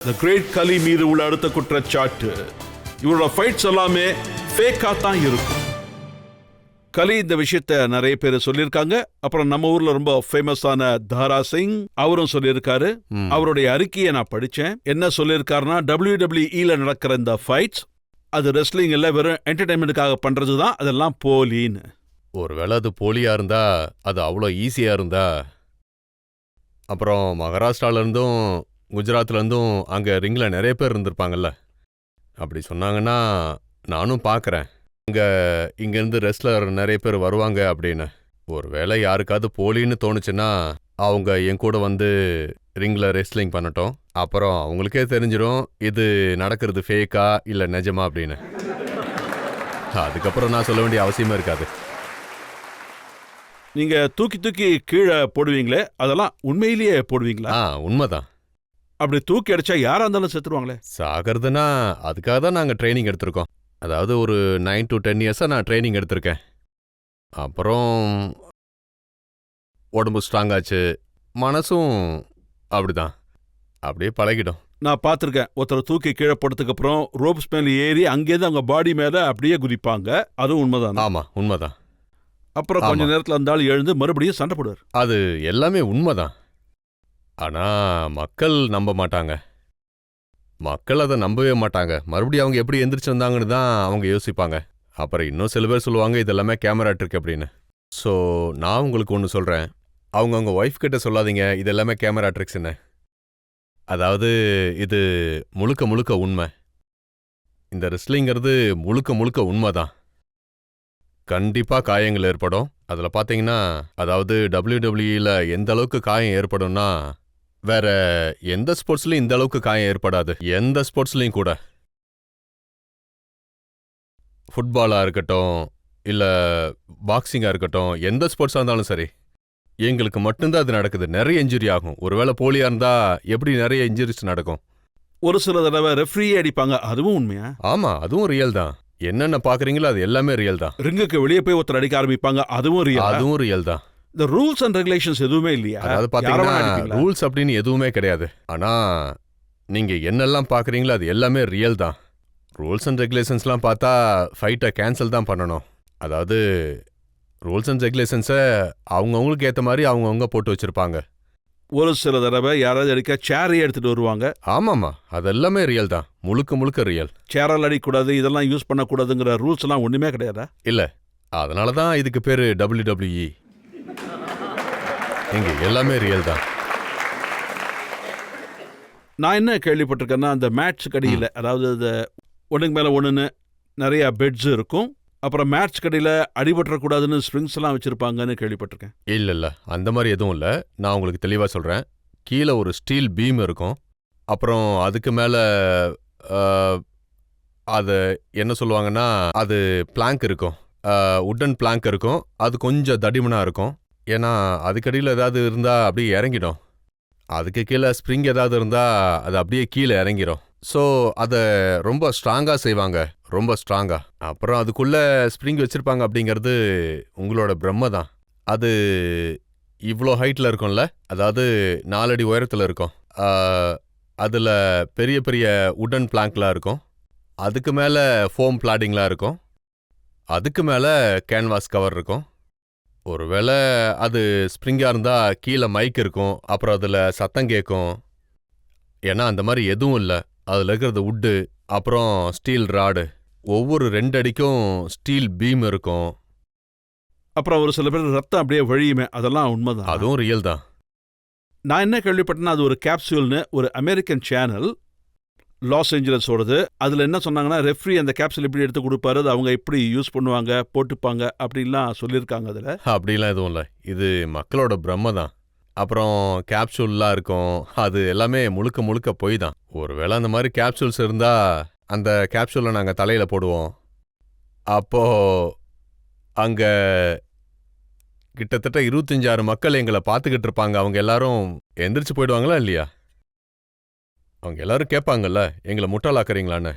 தி great கலி மீது உள்ள அடுத்த குற்றச்சாட்டு, இவரோட ஃபைட்ஸ் எல்லாமே ஃபேக்கா தான் இருக்கும். கலி இந்த விஷயத்த நிறைய பேர் சொல்லியிருக்காங்க. அப்புறம் நம்ம ஊர்ல ரொம்ப ஃபேமஸான தாரா சிங் அவரும் சொல்லியிருக்காரு. அவருடைய அறிக்கையை நான் படிச்சேன். என்ன சொல்லியிருக்காருன்னா, WWE நடக்கிற இந்த ஃபைட்ஸ் அது ரெஸ்லிங் இல்ல, வெறும் என்டர்டைன்மெண்ட்டுக்காக பண்றதுதான், அதெல்லாம் போலின்னு. ஒருவேளை அது போலியா இருந்தா, அது அவ்வளோ ஈஸியா இருந்தா, அப்புறம் மகாராஷ்டிரால இருந்தும் குஜராத்ல இருந்தும் அங்க ரிங்ல நிறைய பேர் இருந்திருப்பாங்கல்ல. அப்படி சொன்னாங்கன்னா நானும் பார்க்கறேன் இங்கேருந்து ரெஸ்லர் நிறைய பேர் வருவாங்க அப்படின்னு. ஒருவேளை யாருக்காவது போலின்னு தோணுச்சுன்னா அவங்க என் கூட வந்து ரிங்ல ரெஸ்லிங் பண்ணட்டும். அப்புறம் அவங்களுக்கே தெரிஞ்சிடும் இது நடக்கிறது ஃபேக்கா இல்லை நிஜமா அப்படின்னு. அதுக்கப்புறம் நான் சொல்ல வேண்டிய அவசியமே இருக்காது. நீங்க தூக்கி தூக்கி கீழே போடுவீங்களே, அதெல்லாம் உண்மையிலேயே போடுவீங்களா? உண்மைதான். அப்படி தூக்கி அடிச்சா யாரா இருந்தாலும் செத்துருவாங்களே. சாகிறதுனா அதுக்காக தான் நாங்கள் ட்ரைனிங் எடுத்திருக்கோம். அதாவது ஒரு 9 to 10 இயர்ஸாக நான் ட்ரைனிங் எடுத்திருக்கேன். அப்புறம் உடம்பு ஸ்ட்ராங் ஆச்சு, மனசும் அப்படிதான், அப்படியே பழகிடும். நான் பார்த்துருக்கேன், ஒருத்தர் தூக்கி கீழே போட்டதுக்கு அப்புறம் ரோப்ஸ் மேலே ஏறி அங்கேருந்து அவங்க பாடி மேலே அப்படியே குதிப்பாங்க. அதுவும் உண்மைதான். ஆமா, உண்மைதான். அப்புறம் கொஞ்ச நேரத்தில் இருந்தாலும் எழுந்து மறுபடியும் சண்டை போடுவார். அது எல்லாமே உண்மைதான். ஆனா மக்கள் நம்ப மாட்டாங்க. மக்கள் அதை நம்பவே மாட்டாங்க. மறுபடியும் அவங்க எப்படி எந்திரிச்சு வந்தாங்கன்னு தான் அவங்க யோசிப்பாங்க. அப்புறம் இன்னும் சில பேர் சொல்லுவாங்க இது எல்லாமே கேமரா ட்ரிக் அப்படின்னு. ஸோ நான் உங்களுக்கு ஒன்று சொல்கிறேன், அவங்க ஒய்ஃப் கிட்ட சொல்லாதீங்க இது எல்லாமே கேமரா ட்ரிக்ஸ்ன்னு. அதாவது இது முழுக்க முழுக்க உண்மை. இந்த ரெஸ்லிங்கிறது முழுக்க முழுக்க உண்மை தான். கண்டிப்பாக காயங்கள் ஏற்படும். அதில் பார்த்தீங்கன்னா, அதாவது WWEல எந்த அளவுக்கு காயம் ஏற்படும்னா வேற எந்த ஸ்போர்ட்ஸ்லையும் இந்த அளவுக்கு காயம் ஏற்படாது. எந்த ஸ்போர்ட்ஸ்லையும் கூட. ஃபுட்பாலாக இருக்கட்டும் இல்லை பாக்ஸிங்காக இருக்கட்டும், எந்த ஸ்போர்ட்ஸாக இருந்தாலும் சரி, எங்களுக்கு மட்டும்தான் அது நடக்குது. நிறைய இன்ஜுரி ஆகும். ஒருவேளை போலியாக இருந்தால் எப்படி நிறைய இன்ஜுரிஸ் நடக்கும். ஒரு சில தடவை ரெஃப்ரியே அடிப்பாங்க, அதுவும் உண்மையா? ஆமாம், அதுவும் ரியல் தான். என்னென்ன பார்க்குறீங்களோ அது எல்லாமே ரியல் தான். ரிங்குக்கு வெளியே போய் ஒருத்தர் அடிக்க ஆரம்பிப்பாங்க, அதுவும் ரியல். அதுவும் ரியல் தான். இந்த ரூல்ஸ் அண்ட் ரெகுலேஷன்ஸ் எதுவுமே இல்லையா? அதாவது பார்த்தீங்கன்னா ரூல்ஸ் அப்படின்னு எதுவுமே கிடையாது. ஆனால் நீங்கள் என்னெல்லாம் பார்க்குறீங்களோ அது எல்லாமே ரியல் தான். ரூல்ஸ் அண்ட் ரெகுலேஷன்ஸ்லாம் பார்த்தா ஃபைட்டை கேன்சல் தான் பண்ணணும். அதாவது ரூல்ஸ் அண்ட் ரெகுலேஷன்ஸை அவங்கவுங்களுக்கு ஏற்ற மாதிரி அவங்கவுங்க போட்டு வச்சுருப்பாங்க. ஒரு சில தடவை யாராவது அடிக்க சேரையே எடுத்துகிட்டு வருவாங்க. ஆமாம்மா, அது எல்லாமே ரியல் தான். முழுக்க முழுக்க ரியல். சேரால் அடிக்கக்கூடாது, இதெல்லாம் யூஸ் பண்ணக்கூடாதுங்கிற ரூல்ஸ் எல்லாம் ஒன்றுமே கிடையாதா? இல்லை, அதனால தான் இதுக்கு பேர் WWE. இங்கே எல்லாமே ரியல் தான். நான் என்ன கேள்விப்பட்டிருக்கேன்னா, அந்த மேட்ச் கடையில், அதாவது இந்த ஒன்றுக்கு மேலே ஒன்றுன்னு நிறையா பெட்ஸ் இருக்கும். அப்புறம் மேட்ச் கடையில் அடிபட்டுறக்கூடாதுன்னு ஸ்ப்ரிங்ஸ் எல்லாம் வச்சுருப்பாங்கன்னு கேள்விப்பட்டிருக்கேன். இல்லை, அந்த மாதிரி எதுவும் இல்லை. நான் உங்களுக்கு தெளிவாக சொல்கிறேன். கீழே ஒரு ஸ்டீல் பீம் இருக்கும். அப்புறம் அதுக்கு மேலே அது என்ன சொல்லுவாங்கன்னா, அது பிளாங்க் இருக்கும், உட்டன் பிளாங்க் இருக்கும். அது கொஞ்சம் தடிமனாக இருக்கும். ஏன்னா அதுக்கடியில் ஏதாவது இருந்தால் அப்படியே இறங்கிடும். அதுக்கு கீழே ஸ்ப்ரிங் ஏதாவது இருந்தால் அது அப்படியே கீழே இறங்கிடும். ஸோ அதை ரொம்ப ஸ்ட்ராங்காக செய்வாங்க, ரொம்ப ஸ்ட்ராங்காக. அப்புறம் அதுக்குள்ளே ஸ்ப்ரிங் வச்சுருப்பாங்க. அப்படிங்கிறது உங்களோட பிரம்மை தான். அது இவ்வளோ ஹைட்டில் இருக்கும்ல, அதாவது 4 அடி உயரத்தில் இருக்கும். அதில் பெரிய பெரிய உடன் பிளாங்க்லாம் இருக்கும். அதுக்கு மேலே ஃபோம் பிளாடிங்லாம் இருக்கும். அதுக்கு மேலே கேன்வாஸ் கவர் இருக்கும். ஒருவேளை அது ஸ்ப்ரிங்காக இருந்தால் கீழே மைக் இருக்கும். அப்புறம் அதில் சத்தம் கேட்கும். ஏன்னா அந்த மாதிரி எதுவும் இல்லை. அதில் இருக்கிறது உட்டு, அப்புறம் ஸ்டீல் ராடு. ஒவ்வொரு 2 அடிக்கும் ஸ்டீல் பீம் இருக்கும். அப்புறம் ஒரு சில பேர் ரத்தம் அப்படியே வழியுமே, அதெல்லாம் உண்மைதான். அதுவும் ரியல் தான். நான் என்ன கேள்விப்பட்டேன்னா, அது ஒரு கேப்சூல்னு ஒரு அமெரிக்கன் சேனல் லாஸ் ஏஞ்சலஸோடது. அதில் என்ன சொன்னாங்கன்னா, ரெஃப்ரி அந்த கேப்சூல் எப்படி எடுத்து கொடுப்பாரு, அது அவங்க எப்படி யூஸ் பண்ணுவாங்க, போட்டுப்பாங்க அப்படின்லாம் சொல்லியிருக்காங்க. அதில் அப்படிலாம் எதுவும் இல்லை. இது மக்களோட பிரம்மை தான். அப்புறம் கேப்சூல்லாம் இருக்கும். அது எல்லாமே முழுக்க முழுக்க போய் தான். ஒருவேளை அந்த மாதிரி கேப்சூல்ஸ் இருந்தால் அந்த கேப்சூலை நாங்கள் தலையில் போடுவோம். அப்போது அங்கே கிட்டத்தட்ட 25,000 மக்கள் எங்களை பார்த்துக்கிட்டு இருப்பாங்க. அவங்க எல்லாரும் எந்திரிச்சு போயிடுவாங்களா இல்லையா? அவங்க எல்லாரும் கேட்பாங்கல்ல, எங்களை முட்டாளாக்குறீங்களான்னு.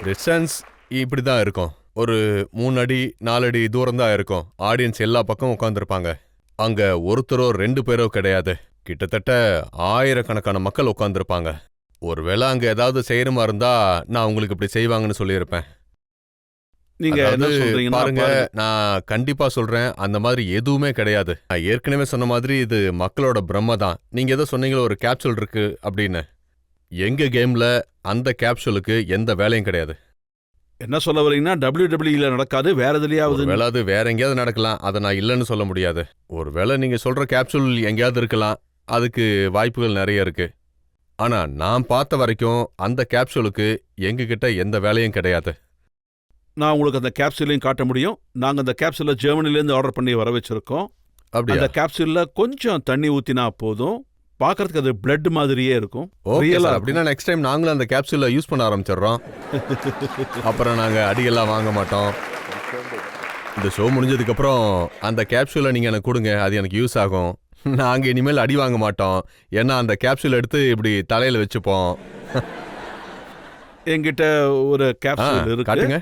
டிஸ்டன்ஸ் இப்படி தான் இருக்கும். ஒரு 3 அடி 4 அடி தூரம் தான் இருக்கும். ஆடியன்ஸ் எல்லா பக்கம் உட்காந்துருப்பாங்க. அங்க ஒருத்தரோ 2 பேரோ கிடையாது. கிட்டத்தட்ட ஆயிரக்கணக்கான மக்கள் உட்காந்துருப்பாங்க. ஒருவேளை அங்க ஏதாவது செய்யறமா இருந்தா நான் உங்களுக்கு இப்படி செய்வாங்கன்னு சொல்லியிருப்பேன். நீங்க என்ன அதாவது சொல்றீங்கன்னா பாருங்க, பாருங்க. நான் கண்டிப்பா சொல்றேன், அந்த மாதிரி எதுவுமே கிடையாது. நான் ஏற்கனவே சொன்ன மாதிரி இது மக்களோட பிரம்ம தான். நீங்க ஏதோ சொன்னீங்களோ ஒரு கேப்சூல் இருக்கு அப்படின்னு. எங்க கேம்ல அந்த கேப்சூலுக்கு எந்த வேலையும் கிடையாது. என்ன சொல்ல வரீங்கன்னா WWE நடக்காது, வேற எதுலயாவது. ஒருவேளை அது வேற எங்கேயாவது நடக்கலாம், அதை நான் இல்லைன்னு சொல்ல முடியாது. ஒருவேளை நீங்க சொல்ற கேப்சூல் எங்கேயாவது இருக்கலாம், அதுக்கு வாய்ப்புகள் நிறைய இருக்கு. ஆனா நான் பார்த்த வரைக்கும் அந்த கேப்சூலுக்கு எங்க கிட்ட எந்த வேலையும் கிடையாது. நான் உங்களுக்கு அந்த கேப்சூலையும் காட்ட முடியும். நாங்க அந்த கேப்சூலை ஜெர்மனிலேருந்து ஆர்டர் பண்ணி வர வச்சிருக்கோம். அப்படியா? அந்த கேப்சூல்ல கொஞ்சம் தண்ணி ஊத்தினா போதும், பார்க்கறதுக்கு அது பிளட் மாதிரியே இருக்கும். ஓகே ரியலா சார், இருக்கும். அப்படின்னா நெக்ஸ்ட் டைம் நாங்களும் அந்த கேப்சூலை யூஸ் பண்ண ஆரம்பிச்சிடுறோம். அப்புறம் நாங்க அடியெல்லாம் வாங்க மாட்டோம். இந்த ஷோ முடிஞ்சதுக்கு அப்புறம் அந்த கேப்சூலை நீங்க எனக்கு கொடுங்க, அது எனக்கு யூஸ் ஆகும். நாங்க இனிமேல் அடி வாங்க மாட்டோம், ஏன்னா அந்த கேப்சூல் எடுத்து இப்படி தலையில வச்சுப்போம். என்கிட்ட ஒரு ஆ, கேப்சூல் இருக்கு. காட்டுங்க.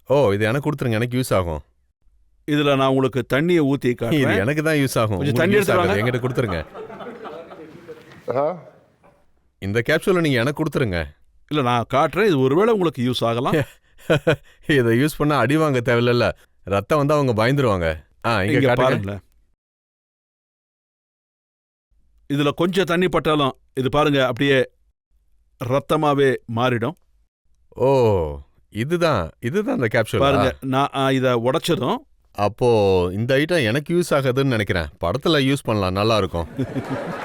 ஓ, இது எனக்கு கொடுத்துருங்க, எனக்கு யூஸ் ஆகும். இதுல நான் உங்களுக்கு தண்ணியை ஊத்தி இது காட்டுறேன். எனக்கு தான் யூஸ் ஆகும், கொஞ்சம் உங்களுக்கு தண்ணி யூஸ் எடுத்து ஆகாது. வாங்க. என்கிட்ட கொடுத்துருங்க. இந்த கேப்சூலை நீங்க எனக்கு கொடுத்துருங்க. இல்ல நான் காட்டுறேன், இது ஒருவேளை உங்களுக்கு யூஸ் ஆகலாம். இதை யூஸ் பண்ணா அடி வாங்க தேவையில்ல, ரத்தம் வந்தா அவங்க பயந்துருவாங்க. இங்க இங்க காட்டுங்க. பாருங்களேன். இதுல கொஞ்சம் தண்ணி பட்டாலும் இது பாருங்க அப்படியே ரத்தமாவே மாறிடும். ஓ, இதுதான் அந்த கேப்சூல். பாருங்க, நான் இத உடைச்சதும் அப்போ இந்த ஐட்டம் எனக்கு யூஸ் ஆகுதுன்னு நினைக்கிறேன். படத்துல யூஸ் பண்ணலாம், நல்லா இருக்கும்.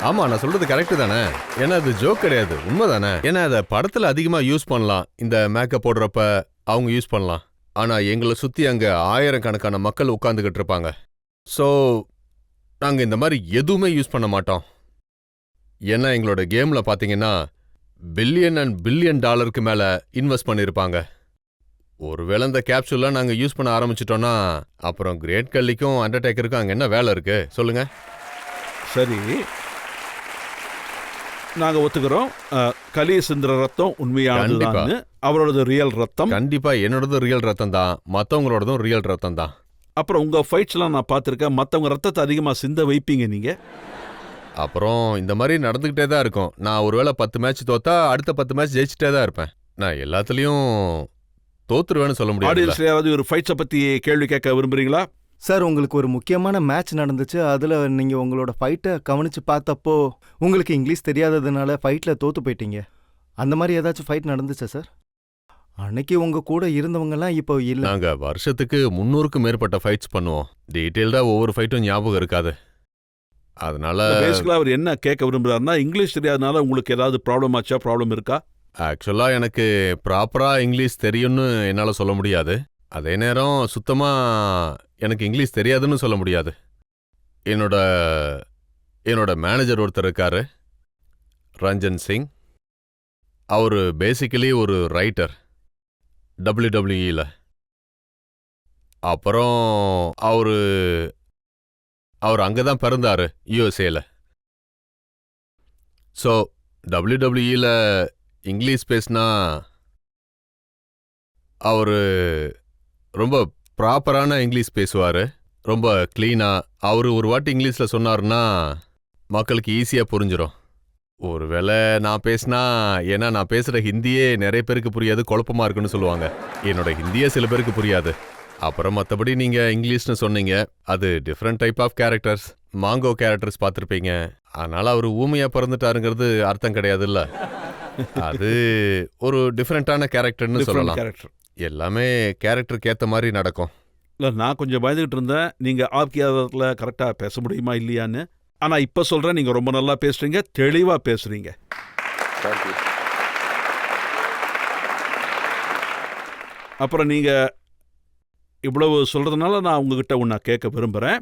ஆமா, நான் சொல்றது கரெக்ட் தானே? ஏன்னா அது ஜோக் கிடையாது, உண்மைதானே? ஏன்னா அதை படத்துல அதிகமா யூஸ் பண்ணலாம், இந்த மேக்கப் போடுறப்ப அவங்க யூஸ் பண்ணலாம். ஆனா எங்களை சுத்தி அங்க ஆயிரக்கணக்கான மக்கள் உட்கார்ந்துகிட்டு இருப்பாங்க. ஸோ நாங்க இந்த மாதிரி எதுவுமே யூஸ் பண்ண மாட்டோம். ஏன்னா எங்களோட கேம்ல பாத்தீங்கன்னா பில்லியன் அண்ட் பில்லியன் டாலருக்கு மேல இன்வெஸ்ட் பண்ணிருப்பாங்க. ஒருவேளை இந்த கேப்சூல்லாம் நாங்க யூஸ் பண்ண ஆரம்பிச்சிட்டோம்னா அப்புறம் கிரேட் கல்லிக்கும் அண்டர்டேக்கருக்கும் அங்க என்ன வேலை இருக்கு சொல்லுங்க? சரி, நாங்க ஒத்துக்கிறோம். கலி சிந்துற ரத்தம் உண்மையானதுதான், அவரோடது ரியல் ரத்தம். கண்டிப்பா என்னோடதும் ரியல் ரத்தம் தான், மத்தவங்களோடதும் ரியல் ரத்தம் தான். அப்புறம் உங்க ஃபைட்ஸ்லாம் நான் பார்த்திருக்கேன், மத்தவங்க ரத்தத்தை அதிகமா சிந்த வைப்பீங்க நீங்க. அப்புறம் இந்த மாதிரி நடந்துகிட்டே தான் இருக்கும். நான் ஒருவேளை 10 மேட்ச் தோத்தா அடுத்த 10 மேட்ச் ஜெயிச்சுட்டே தான் இருப்பேன். நான் எல்லாத்துலயும் தோத்துருவேன்னு சொல்ல முடியாது. ஆடியன்ஸ்ல யாராவது ஒரு ஃபைட்ஸை பத்தி கேள்வி கேட்க விரும்புறீங்களா? சார், உங்களுக்கு ஒரு முக்கியமான மேட்ச் நடந்துச்சு. அதில் நீங்கள் உங்களோட ஃபைட்டை கவனித்து பார்த்தப்போ உங்களுக்கு இங்கிலீஷ் தெரியாததுனால ஃபைட்டில் தோற்று போயிட்டீங்க. அந்த மாதிரி ஏதாச்சும் ஃபைட் நடந்துச்சா சார்? அன்னைக்கு உங்கள் கூட இருந்தவங்கலாம் இப்போ இல்லை. நாங்க வருஷத்துக்கு 300க்கும் மேற்பட்ட ஃபைட்ஸ் பண்ணுவோம். டீட்டெயில்டா ஒவ்வொரு ஃபைட்டும் ஞாபகம் இருக்காது. அதனால பேசிக்கலா அவர் என்ன கேட்க விரும்புறாருன்னா, இங்கிலீஷ் தெரியாதனால உங்களுக்கு ஏதாவது ப்ராப்ளம் ஆச்சா, ப்ராப்ளம் இருக்கா? ஆக்சுவலா எனக்கு ப்ராப்பரா இங்கிலீஷ் தெரியும்னு என்னால சொல்ல முடியாது. அதே நேரம் சுத்தமா எனக்கு இங்கிலீஷ் தெரியாதுன்னு சொல்ல முடியாது. என்னோட மேனேஜர் ஒருத்தர் இருக்காரு, ரஞ்சன் சிங். அவரு பேசிக்கலி ஒரு ரைட்டர் WWE-ல. அப்புறம் அவர் அங்கதான் பிறந்தாரு, USA-ல. ஸோ WWE-ல இங்கிலீஷ் பேசினா அவரு ரொம்ப ப்ராப்பரான இங்கிலீஷ் பேசுவாரு, ரொம்ப கிளீனா. அவரு ஒரு வாட்டி இங்கிலீஷ்ல சொன்னாருன்னா மக்களுக்கு ஈஸியா புரிஞ்சிடும். ஒருவேளை நான் பேசினா, ஏன்னா நான் பேசுற ஹிந்தியே நிறைய பேருக்கு புரியாது, குழப்பமா இருக்குன்னு சொல்லுவாங்க. என்னோட ஹிந்தியே சில பேருக்கு புரியாது. அப்புறம் மற்றபடி நீங்க இங்கிலீஷ்னு சொன்னீங்க, அது different type of characters, mango characters பார்த்துருப்பீங்க. அதனால அவர் ஊமையா பிறந்துட்டாருங்கிறது அர்த்தம் கிடையாதுல்ல. அது ஒரு டிஃப்ரெண்டான கேரக்டர்னு சொல்லலாம். கேரக்டர் எல்லாமே கேரக்டருக்கு ஏற்ற மாதிரி நடக்கும். இல்லை, நான் கொஞ்சம் பயந்துகிட்டு இருந்தேன் நீங்கள் ஆப்கியாதத்தில் கரெக்டாக பேச முடியுமா இல்லையான்னு. ஆனால் இப்போ சொல்கிறேன், நீங்கள் ரொம்ப நல்லா பேசுகிறீங்க, தெளிவாக பேசுகிறீங்க. அப்புறம் நீங்கள் இவ்வளவு சொல்கிறதுனால நான் உங்ககிட்ட ஒன்று கேட்க விரும்புகிறேன்.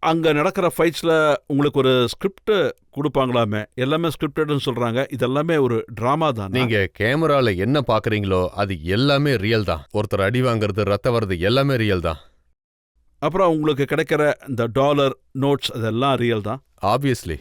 அங்கே நடக்கிற ஃபைட்ஸில் உங்களுக்கு ஒரு ஸ்கிரிப்ட் கொடுப்பாங்களாமே, எல்லாமே ஸ்கிரிப்டட்னு சொல்கிறாங்க, இதெல்லாமே ஒரு ட்ராமா தான். நீங்க கேமரால என்ன பாக்குறீங்களோ அது எல்லாமே ரியல் தான். ஒருத்தர் அடி வாங்குறது, ரத்தம் வர்றது எல்லாமே ரியல் தான். அப்புறம் உங்களுக்கு கிடைக்கிற இந்த டாலர் நோட்ஸ் அதெல்லாம் ரியல் தான். ஆப்வியஸ்லி.